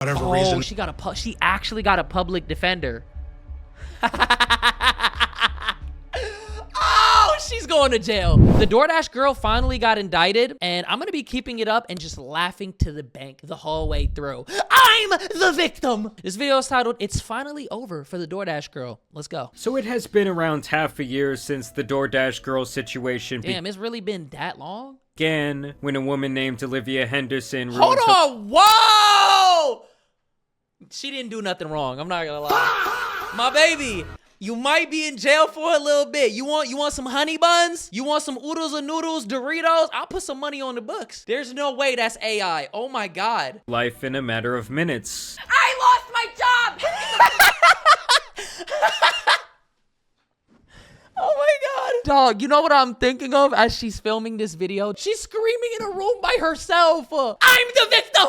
whatever reason. She actually got a public defender. Oh, she's going to jail. The DoorDash girl finally got indicted, and I'm gonna be keeping it up and just laughing to the bank the whole way through. I'm the victim. This video is titled, "It's Finally Over for the DoorDash Girl." Let's go. So it has been around half a year since the DoorDash girl situation Damn, it's really been that long? began when a woman named Olivia Henderson Hold on, whoa! She didn't do nothing wrong, I'm not gonna lie. My baby, you might be in jail for a little bit. You want some honey buns? You want some oodles and noodles, Doritos? I'll put some money on the books. There's no way that's AI. Oh my God. life in a matter of minutes. I lost my job! Oh my God. Dog, you know what I'm thinking of as she's filming this video? She's screaming in a room by herself. I'm the victim!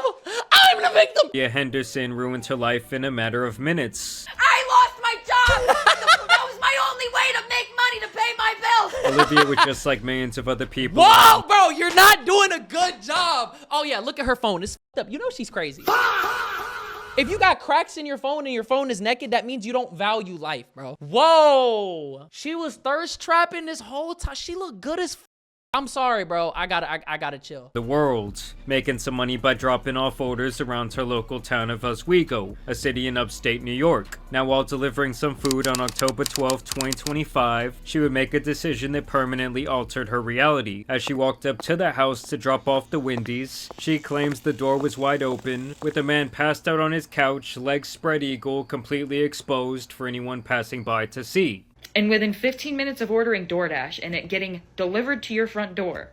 I'm the victim! Olivia Henderson ruined her life in a matter of minutes. I lost my job! That was my only way to make money to pay my bills! Olivia was just like millions of other people. Whoa, bro, you're not doing a good job. Oh yeah, look at her phone. It's f***ed up. You know she's crazy. If you got cracks in your phone and your phone is naked, that means you don't value life, bro. Whoa. She was thirst trapping this whole time. She looked good as f. I'm sorry, bro. I gotta chill. The world, making some money by dropping off orders around her local town of Oswego, a city in upstate New York. Now, while delivering some food on October 12, 2025, she would make a decision that permanently altered her reality. As she walked up to the house to drop off the Wendy's, she claims the door was wide open, with a man passed out on his couch, legs spread eagle, completely exposed for anyone passing by to see. And within 15 minutes of ordering DoorDash and it getting delivered to your front door,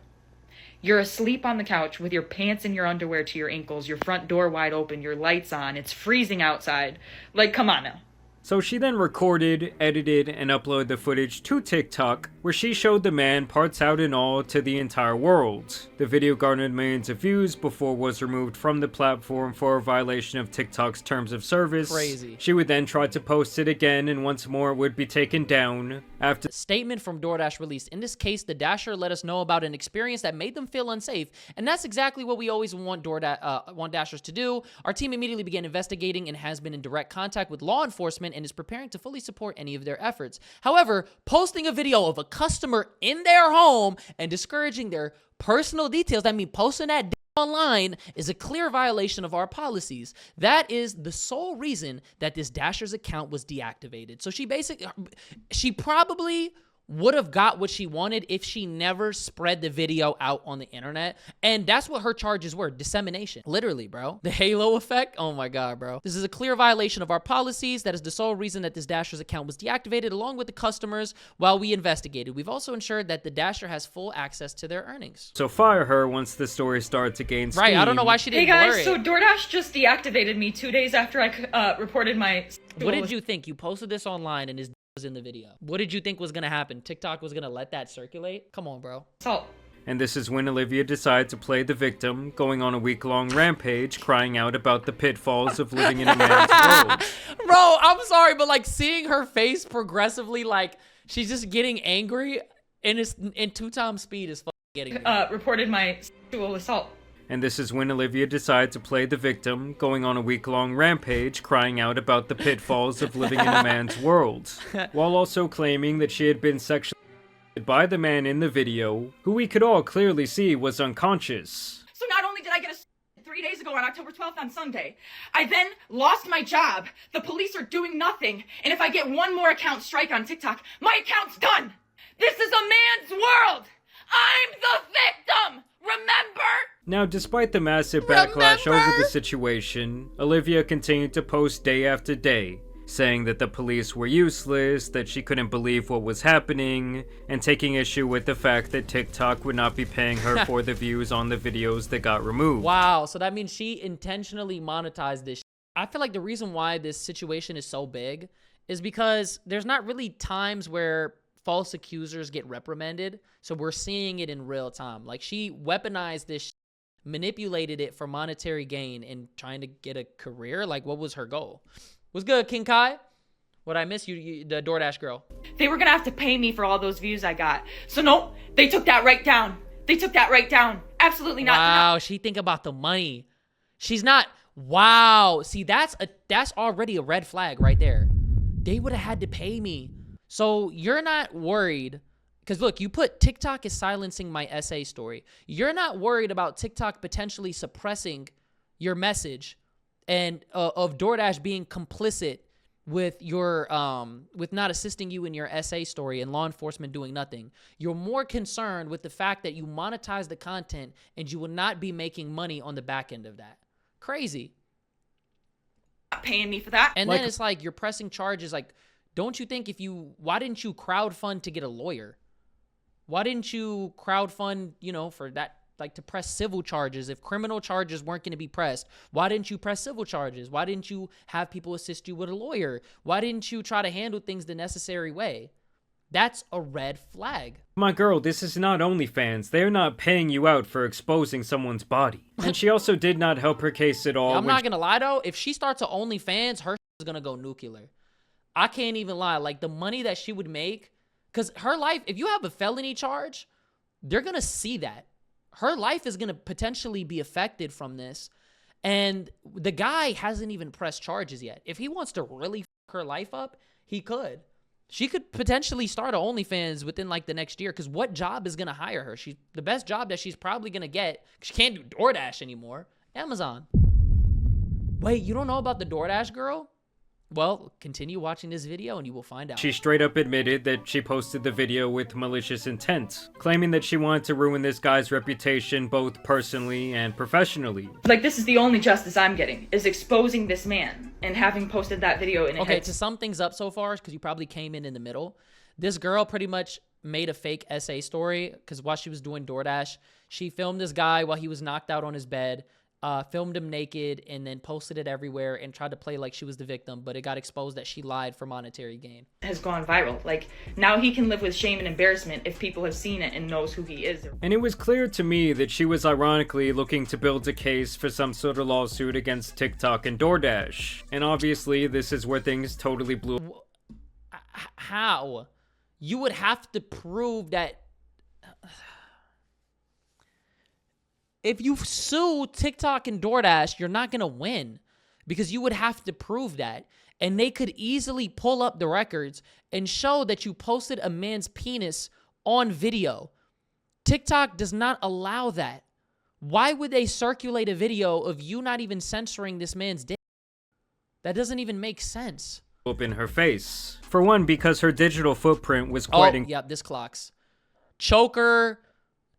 you're asleep on the couch with your pants and your underwear to your ankles, your front door wide open, your lights on, it's freezing outside. Like, come on now. So she then recorded, edited, and uploaded the footage to TikTok, where she showed the man parts out and all to the entire world. The video garnered millions of views before it was removed from the platform for a violation of TikTok's terms of service. Crazy. She would then try to post it again, and once more it would be taken down. After Statement from DoorDash released. In this case, the Dasher let us know about an experience that made them feel unsafe, and that's exactly what we always want Dashers to do. Our team immediately began investigating and has been in direct contact with law enforcement and is preparing to fully support any of their efforts. However, posting a video of a customer in their home and discouraging their personal details, I mean posting that online, is a clear violation of our policies. That is the sole reason that this Dasher's account was deactivated. So she probably would have got what she wanted if she never spread the video out on the internet. And that's what her charges were, dissemination. Literally, bro. The halo effect, oh my God, bro. This is a clear violation of our policies. That is the sole reason that this Dasher's account was deactivated along with the customers while we investigated. We've also ensured that the Dasher has full access to their earnings. So fire her once the story started to gain steam. Right, I don't know why she didn't Hey guys, blur it. so DoorDash just deactivated me 2 days after I reported my... What did you think? You posted this online and his was in the video. What did you think was gonna happen? TikTok was gonna let that circulate? Come on, bro. assault? And this is when Olivia decided to play the victim, going on a week-long rampage, crying out about the pitfalls of living in a man's world. Bro, I'm sorry, but like seeing her face progressively, like she's just getting angry, and it's in 2 times speed is fucking getting me. Reported my sexual assault. And this is when Olivia decided to play the victim, going on a week-long rampage, crying out about the pitfalls of living in a man's world, while also claiming that she had been sexually assaulted by the man in the video, who we could all clearly see was unconscious. So not only did I get a 3 days ago on October 12th on Sunday, I then lost my job. The police are doing nothing. And if I get one more account strike on TikTok, my account's done. This is a man's world. I'm the victim. Remember? Now, despite the massive backlash over the situation, Olivia continued to post day after day, saying that the police were useless, that she couldn't believe what was happening, and taking issue with the fact that TikTok would not be paying her for the views on the videos that got removed. Wow, so that means she intentionally monetized this. I feel like the reason why this situation is so big is because there's not really times where false accusers get reprimanded, so we're seeing it in real time. Like, she weaponized this, manipulated it for monetary gain and trying to get a career. Like, what was her goal? What's good, King Kai? What I miss you, the DoorDash girl. They were gonna have to pay me for all those views I got. So no, they took that right down. They took that right down. Absolutely not. Wow, she think about the money. She's not, Wow. See, that's already a red flag right there. They would have had to pay me. So you're not worried. Because look, you put TikTok is silencing my essay story. You're not worried about TikTok potentially suppressing your message and of DoorDash being complicit with your with not assisting you in your essay story and law enforcement doing nothing. You're more concerned with the fact that you monetize the content and you will not be making money on the back end of that. Crazy. Not paying me for that. And then it's like you're pressing charges. Like, don't you think why didn't you crowdfund to get a lawyer? Why didn't you crowdfund, for that, like to press civil charges? If criminal charges weren't going to be pressed, why didn't you press civil charges? Why didn't you have people assist you with a lawyer? Why didn't you try to handle things the necessary way? That's a red flag. My girl, this is not OnlyFans. They're not paying you out for exposing someone's body. And she also did not help her case at all. I'm not going to lie, though. If she starts a OnlyFans, her is going to go nuclear. I can't even lie. Like, the money that she would make, because her life, if you have a felony charge, they're going to see that. Her life is going to potentially be affected from this. And the guy hasn't even pressed charges yet. If he wants to really fuck her life up, he could. She could potentially start an OnlyFans within like the next year, because what job is going to hire her? The best job that she's probably going to get, she can't do DoorDash anymore, Amazon. Wait, you don't know about the DoorDash girl? Well, continue watching this video and you will find out. She straight up admitted that she posted the video with malicious intent, claiming that she wanted to ruin this guy's reputation both personally and professionally. Like, this is the only justice I'm getting, is exposing this man and having posted that video. And okay, to sum things up so far, because you probably came in the middle, this girl pretty much made a fake essay story, because while she was doing DoorDash, she filmed this guy while he was knocked out on his bed, filmed him naked, and then posted it everywhere and tried to play like she was the victim, but it got exposed that she lied for monetary gain. Has gone viral. Like, now he can live with shame and embarrassment if people have seen it and knows who he is. And it was clear to me that she was ironically looking to build a case for some sort of lawsuit against TikTok and DoorDash. And obviously, this is where things totally blew. How? You would have to prove that. If you sue TikTok and DoorDash, you're not going to win, because you would have to prove that. And they could easily pull up the records and show that you posted a man's penis on video. TikTok does not allow that. Why would they circulate a video of you not even censoring this man's dick? That doesn't even make sense. Up in her face. For one, because her digital footprint was quite... Yep, this clocks. Choker,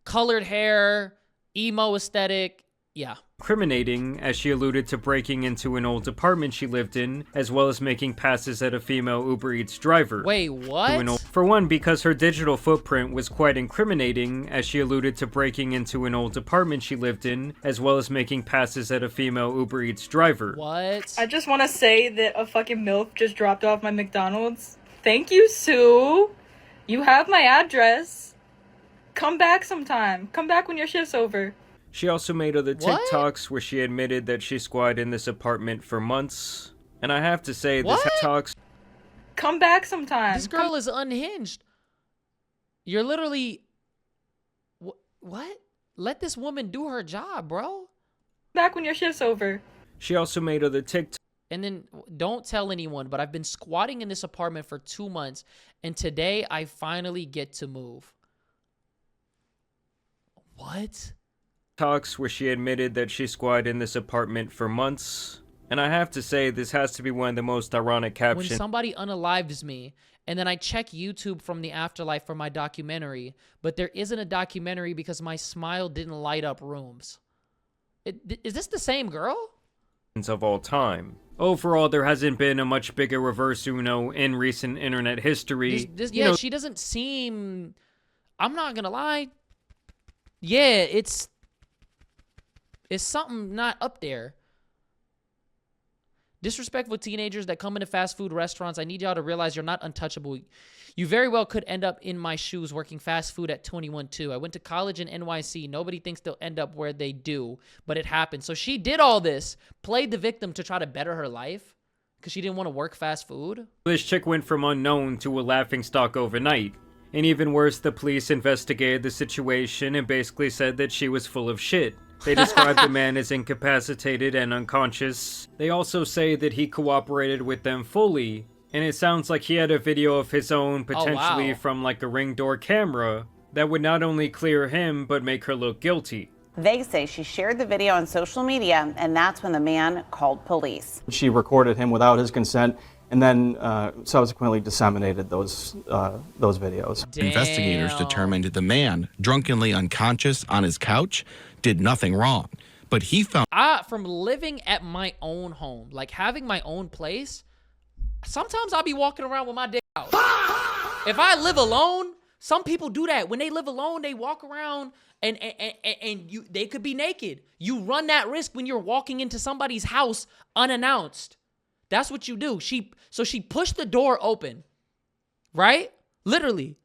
colored hair... emo aesthetic, yeah. Incriminating, as she alluded to breaking into an old apartment she lived in, as well as making passes at a female Uber Eats driver. Wait, what? For one, because her digital footprint was quite incriminating, as she alluded to breaking into an old apartment she lived in, as well as making passes at a female Uber Eats driver. What? I just want to say that a fucking MILF just dropped off my McDonald's. Thank you, Sue. You have my address. Come back sometime. Come back when your shift's over. She also made other TikToks where she admitted that she squatted in this apartment for months. And I have to say, this TikToks... Come back sometime. This girl is unhinged. You're literally... What? Let this woman do her job, bro. Back when your shift's over. She also made other TikToks. And then, don't tell anyone, but I've been squatting in this apartment for 2 months, and today I finally get to move. What? Talks where she admitted that she squatted in this apartment for months. And I have to say, this has to be one of the most ironic captions. When somebody unalives me, and then I check YouTube from the afterlife for my documentary, but there isn't a documentary because my smile didn't light up rooms. Is this the same girl? Of all time. Overall, there hasn't been a much bigger reverse Uno in recent internet history. She doesn't seem... I'm not gonna lie. Yeah, it's something not up there. Disrespectful teenagers that come into fast food restaurants, I need y'all to realize you're not untouchable. You very well could end up in my shoes working fast food at 21 too. I went to college in NYC. Nobody thinks they'll end up where they do, but it happened. So she did all this, played the victim to try to better her life because she didn't want to work fast food. This chick went from unknown to a laughingstock overnight. And even worse, the police investigated the situation and basically said that she was full of shit. They describe the man as incapacitated and unconscious. They also say that he cooperated with them fully, and it sounds like he had a video of his own, potentially from like a Ring door camera, that would not only clear him, but make her look guilty. They say she shared the video on social media, and that's when the man called police. She recorded him without his consent, and then subsequently disseminated those videos. Damn. Investigators determined the man, drunkenly unconscious on his couch, did nothing wrong. But he found... From living at my own home, like having my own place, sometimes I'll be walking around with my dick out. If I live alone, some people do that. When they live alone, they walk around and they could be naked. You run that risk when you're walking into somebody's house unannounced. That's what you do. So she pushed the door open, right? Literally.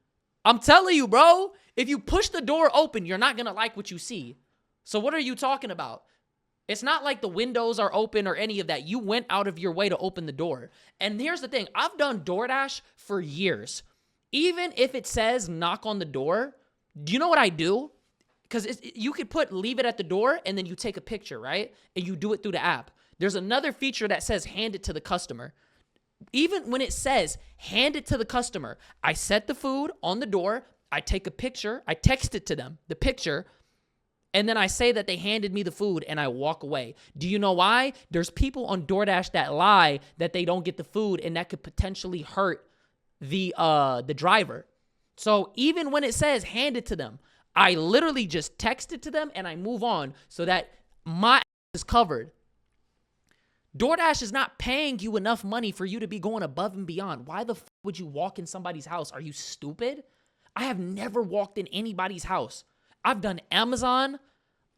I'm telling you, bro, if you push the door open, you're not going to like what you see. So what are you talking about? It's not like the windows are open or any of that. You went out of your way to open the door. And here's the thing. I've done DoorDash for years. Even if it says knock on the door, do you know what I do? Because you could leave it at the door and then you take a picture, right? And you do it through the app. There's another feature that says hand it to the customer. Even when it says hand it to the customer, I set the food on the door, I take a picture, I text it to them, the picture, and then I say that they handed me the food and I walk away. Do you know why? There's people on DoorDash that lie that they don't get the food, and that could potentially hurt the driver. So even when it says hand it to them, I literally just text it to them and I move on so that my ass is covered. DoorDash is not paying you enough money for you to be going above and beyond. Why the f would you walk in somebody's house? Are you stupid? I have never walked in anybody's house. I've done Amazon.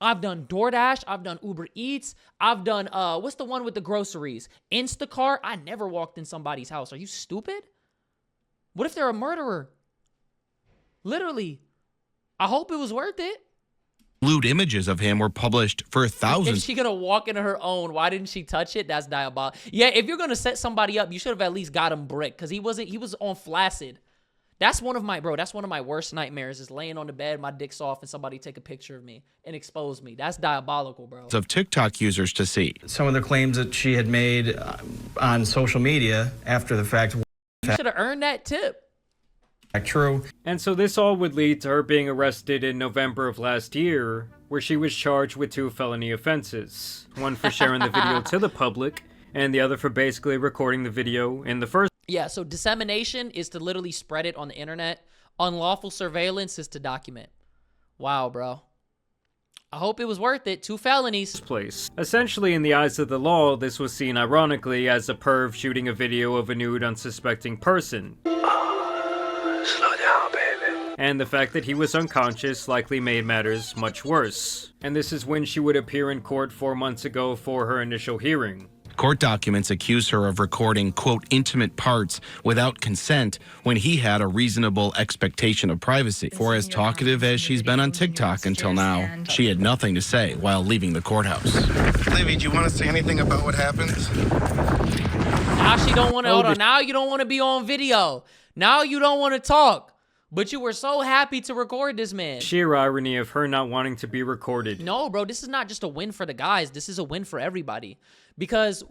I've done DoorDash. I've done Uber Eats. I've done, what's the one with the groceries? Instacart. I never walked in somebody's house. Are you stupid? What if they're a murderer? Literally. I hope it was worth it. Lewd images of him were published for thousands. Is she gonna walk into her own? Why didn't she touch it? That's diabolical. Yeah, if you're gonna set somebody up, you should have at least got him brick, because he was on flaccid. That's one of my worst nightmares, is laying on the bed, my dick's off, and somebody take a picture of me and expose me. That's diabolical, bro. Of TikTok users to see. Some of the claims that she had made on social media after the fact were You should have earned that tip. true. And so this all would lead to her being arrested in November of last year, where she was charged with 2 felony offenses. One for sharing the video to the public, and the other for basically recording the video in the first. Yeah, so dissemination is to literally spread it on the internet. Unlawful surveillance is to document. Wow, bro. I hope it was worth it. 2 felonies. Place. Essentially, in the eyes of the law, this was seen ironically as a perv shooting a video of a nude unsuspecting person. Slow down, baby. And the fact that he was unconscious likely made matters much worse. And this is when she would appear in court 4 months ago for her initial hearing. Court documents accuse her of recording, quote, intimate parts without consent when he had a reasonable expectation of privacy. For as talkative as she's been on TikTok until now, she had nothing to say while leaving the courthouse. Livy, do you want to say anything about what happened? Now she don't want to, hold on. Now you don't want to be on video. Now you don't want to talk. But you were so happy to record this man. Sheer irony of her not wanting to be recorded. No, bro, this is not just a win for the guys. This is a win for everybody. Because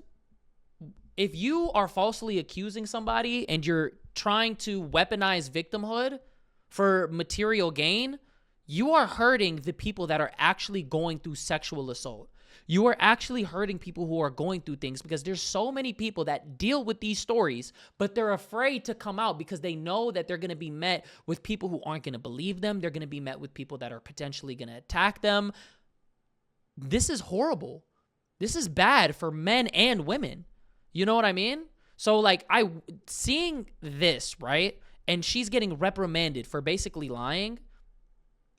if you are falsely accusing somebody and you're trying to weaponize victimhood for material gain, you are hurting the people that are actually going through sexual assault. You are actually hurting people who are going through things, because there's so many people that deal with these stories, but they're afraid to come out because they know that they're going to be met with people who aren't going to believe them. They're going to be met with people that are potentially going to attack them. This is horrible. This is bad for men and women. You know what I mean? So like seeing this, right? And she's getting reprimanded for basically lying.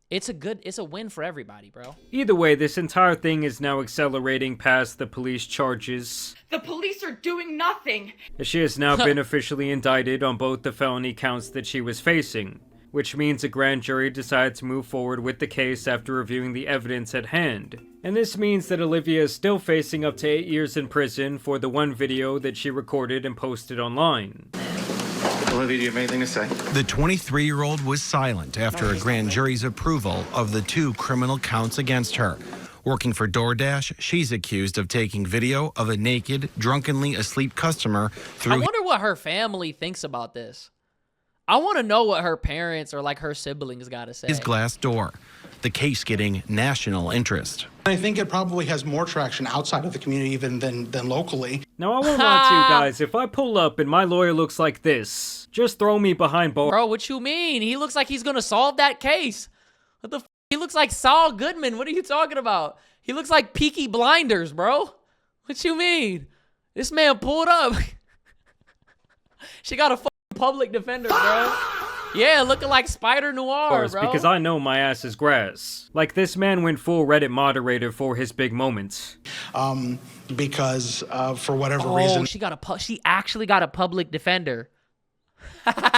It's a win for everybody, bro. Either way, this entire thing is now accelerating past the police charges. The police are doing nothing. She has now been officially indicted on both the felony counts that she was facing, which means a grand jury decided to move forward with the case after reviewing the evidence at hand. And this means that Olivia is still facing up to 8 years in prison for the one video that she recorded and posted online. Olivia, do you have anything to say? The 23-year-old was silent after a grand jury's approval of the 2 criminal counts against her. Working for DoorDash, she's accused of taking video of a naked, drunkenly asleep customer through. I wonder what her family thinks about this. I want to know what her parents or like her siblings got to say. His glass door. The case getting national interest. I think it probably has more traction outside of the community even than locally. Now, I won't lie to you guys. If I pull up and my lawyer looks like this, just throw me behind bars. Bro, what you mean? He looks like he's going to solve that case. What the f? He looks like Saul Goodman. What are you talking about? He looks like Peaky Blinders, bro. What you mean? This man pulled up. She got a public defender, bro. Yeah, looking like Spider Noir, bro. Because I know my ass is grass. Like, this man went full Reddit moderator for his big moments. Because for whatever reason. She actually got a public defender. Oh,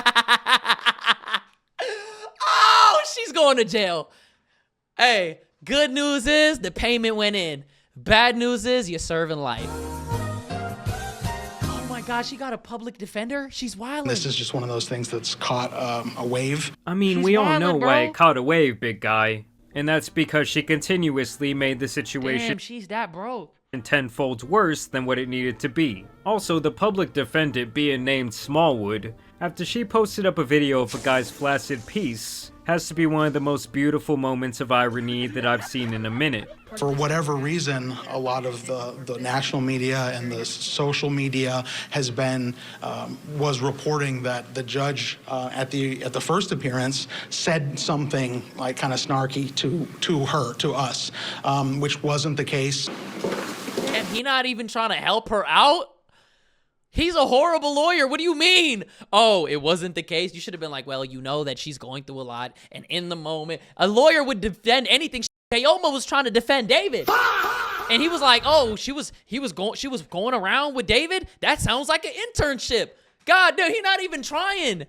she's going to jail. Hey, good news is the payment went in. Bad news is you're serving life. Oh my God, she got a public defender? She's wildin'. This is just one of those things that's caught a wave. I mean, we all know why it caught a wave, big guy. And that's because she continuously made the situation Damn, she's that broke. tenfold worse than what it needed to be. Also, the public defendant being named Smallwood, after she posted up a video of a guy's flaccid piece, has to be one of the most beautiful moments of irony that I've seen in a minute. For whatever reason, a lot of the national media and the social media was reporting that the judge at the first appearance said something like kind of snarky to us, which wasn't the case. And he not even trying to help her out? He's a horrible lawyer. What do you mean? Oh, it wasn't the case. You should have been like, well, you know that she's going through a lot, and in the moment, a lawyer would defend anything. Kayoma was trying to defend David, and he was like, oh, she was going around with David. That sounds like an internship. God, no, he's not even trying.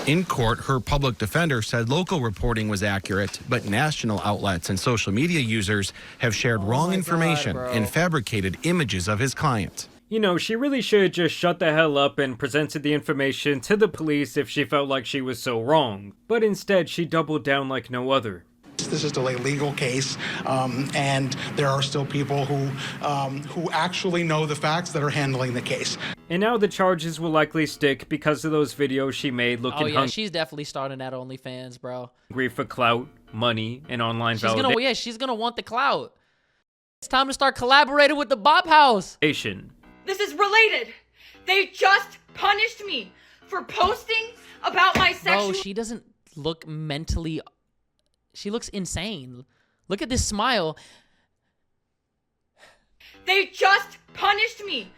In court, her public defender said local reporting was accurate, but national outlets and social media users have shared wrong information and fabricated images of his client. You know, she really should have just shut the hell up and presented the information to the police if she felt like she was so wrong. But instead, she doubled down like no other. This is still a legal case, and there are still people who actually know the facts that are handling the case. And now the charges will likely stick because of those videos she made looking hungry. She's definitely starting at OnlyFans, bro. Hungry for clout, money, and online validation. She's gonna want the clout. It's time to start collaborating with the Bop House. This is related. They just punished me for posting about my sexual... Bro, she doesn't look mentally... She looks insane. Look at this smile. They just punished me.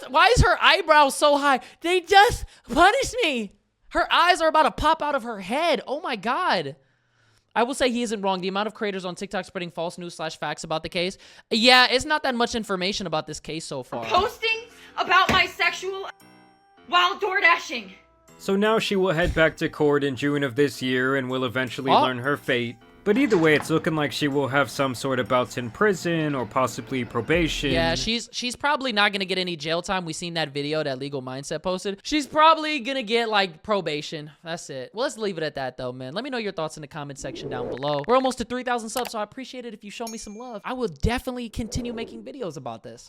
Why is her eyebrow so high? They just punished me. Her eyes are about to pop out of her head. Oh my God. I will say he isn't wrong. The amount of creators on TikTok spreading false news / facts about the case. Yeah, it's not that much information about this case so far. Posting about my sexual while door dashing. So now she will head back to court in June of this year and will eventually learn her fate. But either way, it's looking like she will have some sort of bouts in prison or possibly probation. Yeah, she's probably not going to get any jail time. We seen that video that Legal Mindset posted. She's probably going to get like probation. That's it. Well, let's leave it at that though, man. Let me know your thoughts in the comment section down below. We're almost to 3,000 subs, so I appreciate it if you show me some love. I will definitely continue making videos about this.